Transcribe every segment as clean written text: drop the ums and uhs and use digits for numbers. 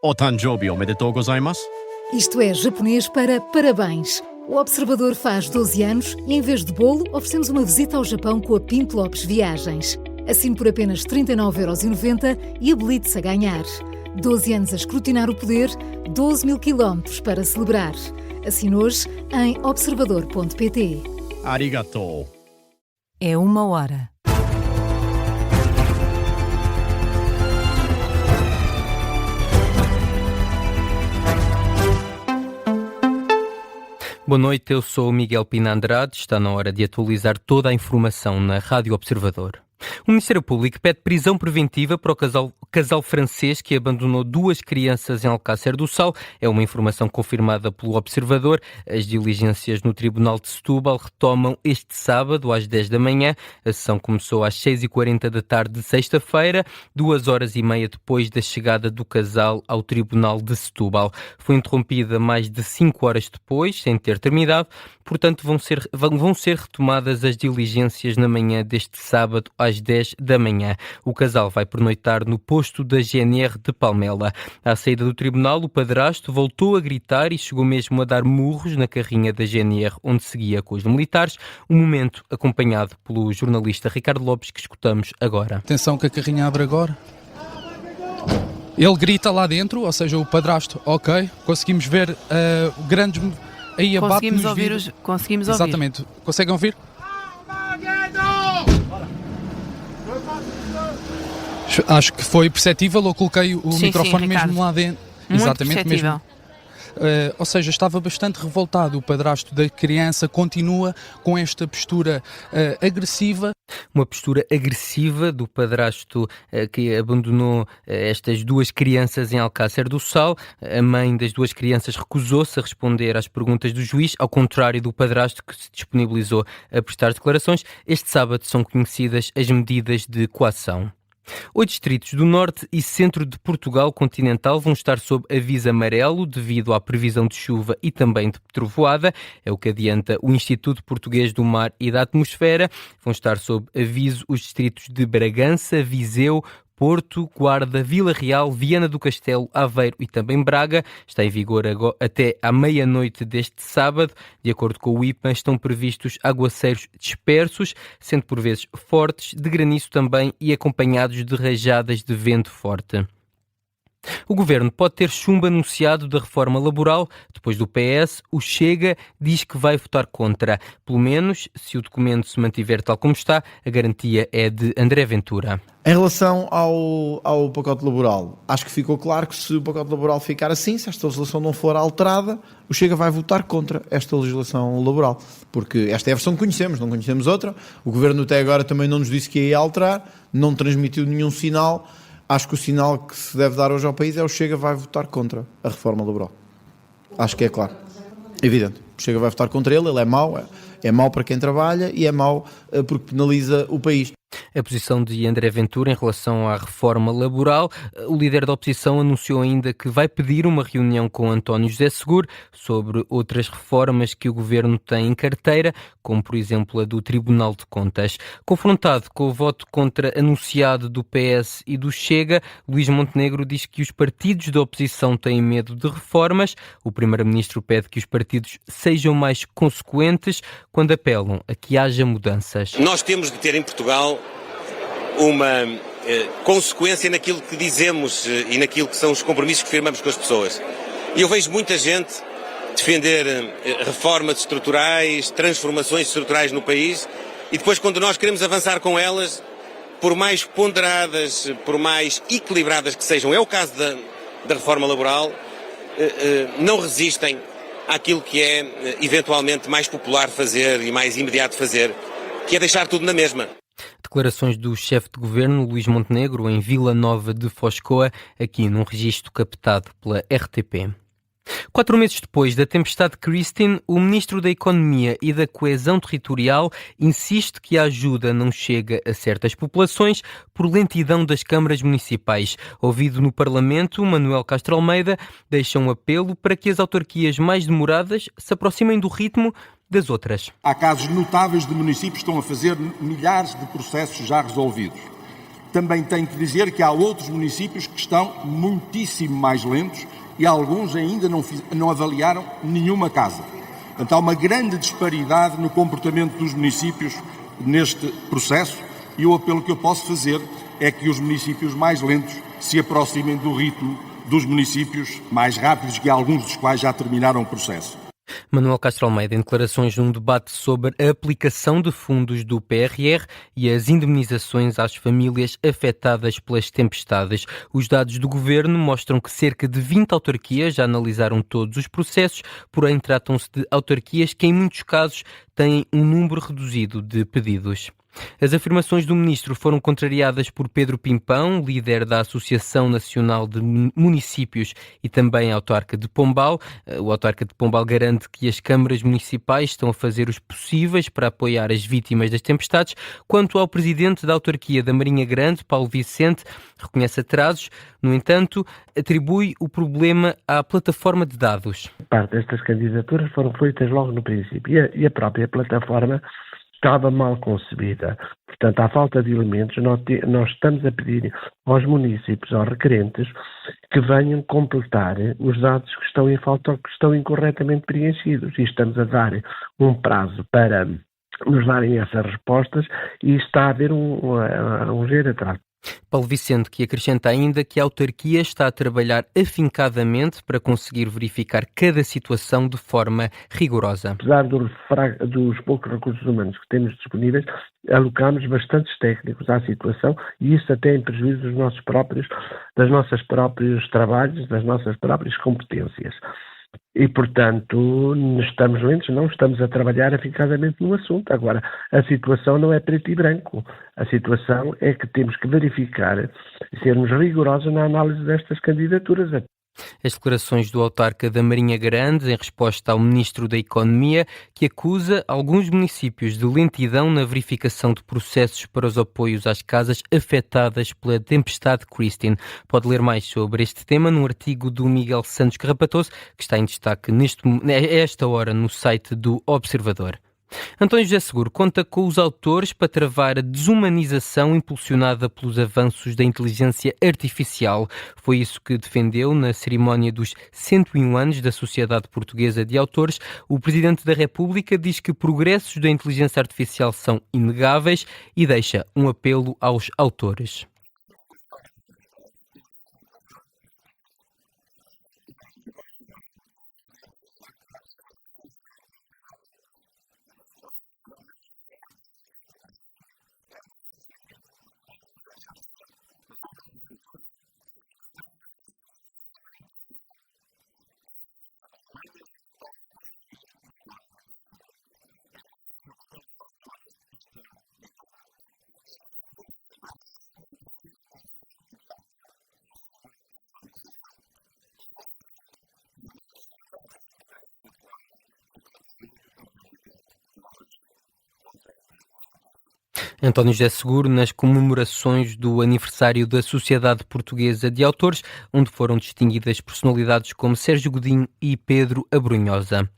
O Tanjobi omedetou gozaimasu. Isto é japonês para parabéns. O Observador faz 12 anos e, em vez de bolo, oferecemos uma visita ao Japão com a Pinto Lopes Viagens. Assine por apenas 39,90€ e habilite-se a ganhar. 12 anos a escrutinar o poder, 12 mil quilómetros para celebrar. Assine hoje em observador.pt. Arigatou. É 1h. Boa noite, eu sou o Miguel Pina Andrade. Está na hora de atualizar toda a informação na Rádio Observador. O Ministério Público pede prisão preventiva para o casal francês que abandonou 2 crianças em Alcácer do Sal. É uma informação confirmada pelo Observador. As diligências no Tribunal de Setúbal retomam este sábado às 10 da manhã. A sessão começou às 6h40 da tarde de sexta-feira, 2h30 depois da chegada do casal ao Tribunal de Setúbal. Foi interrompida mais de 5 horas depois, sem ter terminado. Portanto, vão ser retomadas as diligências na manhã deste sábado às 10 da manhã. O casal vai pernoitar no posto da GNR de Palmela. À saída do tribunal, o padrasto voltou a gritar e chegou mesmo a dar murros na carrinha da GNR, onde seguia com os militares. Um momento acompanhado pelo jornalista Ricardo Lopes, que escutamos agora. Atenção que a carrinha abre agora. Ele grita lá dentro, ou seja, o padrasto, ok. Conseguimos ver grandes... Aí conseguimos ouvir. Exatamente. Conseguem ouvir? Acho que foi perceptível. Eu coloquei o microfone mesmo lá dentro. Muito Exatamente perceptível. mesmo. Ou seja, estava bastante revoltado. O padrasto da criança continua com esta postura agressiva. Uma postura agressiva do padrasto que abandonou estas 2 crianças em Alcácer do Sal. A mãe das 2 crianças recusou-se a responder às perguntas do juiz, ao contrário do padrasto, que se disponibilizou a prestar declarações. Este sábado são conhecidas as medidas de coação. 8 distritos do norte e centro de Portugal continental vão estar sob aviso amarelo devido à previsão de chuva e também de trovoada. É o que adianta o Instituto Português do Mar e da Atmosfera. Vão estar sob aviso os distritos de Bragança, Viseu, Porto, Guarda, Vila Real, Viana do Castelo, Aveiro e também Braga. Está em vigor até à meia-noite deste sábado. De acordo com o IPAM, estão previstos aguaceiros dispersos, sendo por vezes fortes, de granizo também e acompanhados de rajadas de vento forte. O Governo pode ter chumbo anunciado da reforma laboral. Depois do PS, o Chega diz que vai votar contra. Pelo menos, se o documento se mantiver tal como está, a garantia é de André Ventura. Em relação ao pacote laboral, acho que ficou claro que se o pacote laboral ficar assim, se esta legislação não for alterada, o Chega vai votar contra esta legislação laboral. Porque esta é a versão que conhecemos, não conhecemos outra. O Governo até agora também não nos disse que ia alterar, não transmitiu nenhum sinal. Acho que o sinal que se deve dar hoje ao país é o Chega vai votar contra a reforma laboral. Acho que é claro. Evidente. O Chega vai votar contra ele é mau. É mau para quem trabalha e é mau porque penaliza o país. A posição de André Ventura em relação à reforma laboral. O líder da oposição anunciou ainda que vai pedir uma reunião com António José Seguro sobre outras reformas que o governo tem em carteira, como por exemplo a do Tribunal de Contas. Confrontado com o voto contra anunciado do PS e do Chega, Luís Montenegro diz que os partidos da oposição têm medo de reformas. O primeiro-ministro pede que os partidos sejam mais consequentes quando apelam a que haja mudanças. Nós temos de ter em Portugal uma consequência naquilo que dizemos e naquilo que são os compromissos que firmamos com as pessoas. E eu vejo muita gente defender reformas estruturais, transformações estruturais no país, e depois quando nós queremos avançar com elas, por mais ponderadas, por mais equilibradas que sejam, é o caso da reforma laboral, não resistem àquilo que é eventualmente mais popular fazer e mais imediato fazer, que é deixar tudo na mesma. Declarações do chefe de governo, Luís Montenegro, em Vila Nova de Foscoa, aqui num registro captado pela RTP. 4 meses depois da tempestade Christine, o Ministro da Economia e da Coesão Territorial insiste que a ajuda não chega a certas populações por lentidão das câmaras municipais. Ouvido no Parlamento, Manuel Castro Almeida deixa um apelo para que as autarquias mais demoradas se aproximem do ritmo das outras. Há casos notáveis de municípios que estão a fazer milhares de processos já resolvidos. Também tenho que dizer que há outros municípios que estão muitíssimo mais lentos e alguns ainda não avaliaram nenhuma casa. Portanto, há uma grande disparidade no comportamento dos municípios neste processo e o apelo que eu posso fazer é que os municípios mais lentos se aproximem do ritmo dos municípios mais rápidos, que alguns dos quais já terminaram o processo. Manuel Castro Almeida, em declarações num debate sobre a aplicação de fundos do PRR e as indemnizações às famílias afetadas pelas tempestades. Os dados do governo mostram que cerca de 20 autarquias já analisaram todos os processos, porém tratam-se de autarquias que, em muitos casos, têm um número reduzido de pedidos. As afirmações do ministro foram contrariadas por Pedro Pimpão, líder da Associação Nacional de Municípios e também autarca de Pombal. O autarca de Pombal garante que as câmaras municipais estão a fazer os possíveis para apoiar as vítimas das tempestades. Quanto ao presidente da autarquia da Marinha Grande, Paulo Vicente, reconhece atrasos, no entanto, atribui o problema à plataforma de dados. Parte destas candidaturas foram feitas logo no princípio e a própria plataforma estava mal concebida. Portanto, à falta de elementos, nós estamos a pedir aos municípios, aos requerentes, que venham completar os dados que estão em falta ou que estão incorretamente preenchidos. E estamos a dar um prazo para nos darem essas respostas e está a haver um ligeiro atraso. Paulo Vicente, que acrescenta ainda que a autarquia está a trabalhar afincadamente para conseguir verificar cada situação de forma rigorosa. Apesar dos poucos recursos humanos que temos disponíveis, alocamos bastantes técnicos à situação e isso até em prejuízo dos nossos próprios trabalhos, das nossas próprias competências. E, portanto, estamos lentos, não estamos a trabalhar eficazmente no assunto. Agora, a situação não é preto e branco. A situação é que temos que verificar e sermos rigorosos na análise destas candidaturas. As declarações do autarca da Marinha Grande em resposta ao Ministro da Economia, que acusa alguns municípios de lentidão na verificação de processos para os apoios às casas afetadas pela tempestade Christine. Pode ler mais sobre este tema num artigo do Miguel Santos Carrapatoso, que está em destaque esta hora no site do Observador. António José Seguro conta com os autores para travar a desumanização impulsionada pelos avanços da inteligência artificial. Foi isso que defendeu na cerimónia dos 101 anos da Sociedade Portuguesa de Autores. O Presidente da República diz que progressos da inteligência artificial são inegáveis e deixa um apelo aos autores. António José Seguro nas comemorações do aniversário da Sociedade Portuguesa de Autores, onde foram distinguidas personalidades como Sérgio Godinho e Pedro Abrunhosa.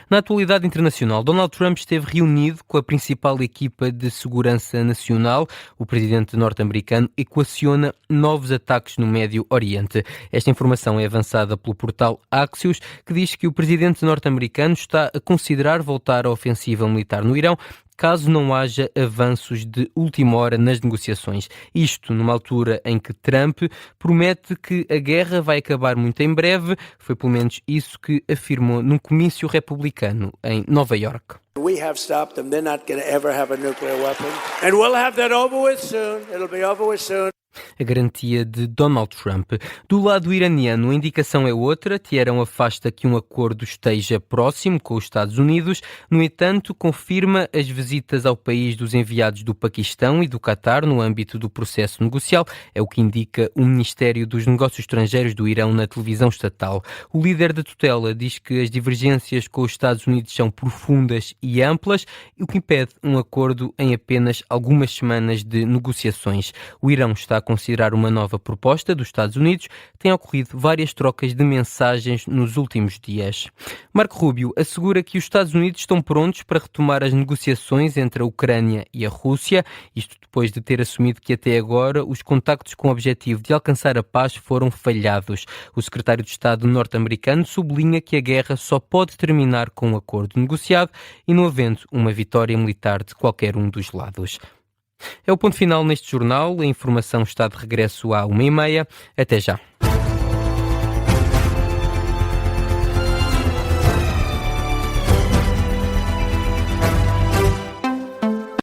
Na atualidade internacional, Donald Trump esteve reunido com a principal equipa de segurança nacional. O presidente norte-americano equaciona novos ataques no Médio Oriente. Esta informação é avançada pelo portal Axios, que diz que o presidente norte-americano está a considerar voltar à ofensiva militar no Irão, caso não haja avanços de última hora nas negociações. Isto numa altura em que Trump promete que a guerra vai acabar muito em breve. Foi pelo menos isso que afirmou num comício republicano em Nova Iorque. We have stopped them. They're not going to ever have a nuclear weapon. And we'll have that over with soon. It'll be over with soon. A garantia de Donald Trump. Do lado iraniano, a indicação é outra. Teherão afasta que um acordo esteja próximo com os Estados Unidos. No entanto, confirma as visitas ao país dos enviados do Paquistão e do Qatar no âmbito do processo negocial. É o que indica o Ministério dos Negócios Estrangeiros do Irão na televisão estatal. O líder da tutela diz que as divergências com os Estados Unidos são profundas e amplas, o que impede um acordo em apenas algumas semanas de negociações. O Irão está a considerar uma nova proposta dos Estados Unidos. Tem ocorrido várias trocas de mensagens nos últimos dias. Marco Rubio assegura que os Estados Unidos estão prontos para retomar as negociações entre a Ucrânia e a Rússia, isto depois de ter assumido que até agora os contactos com o objetivo de alcançar a paz foram falhados. O secretário de Estado norte-americano sublinha que a guerra só pode terminar com um acordo negociado e não havendo uma vitória militar de qualquer um dos lados. É o ponto final neste jornal. A informação está de regresso à 1h30. Até já.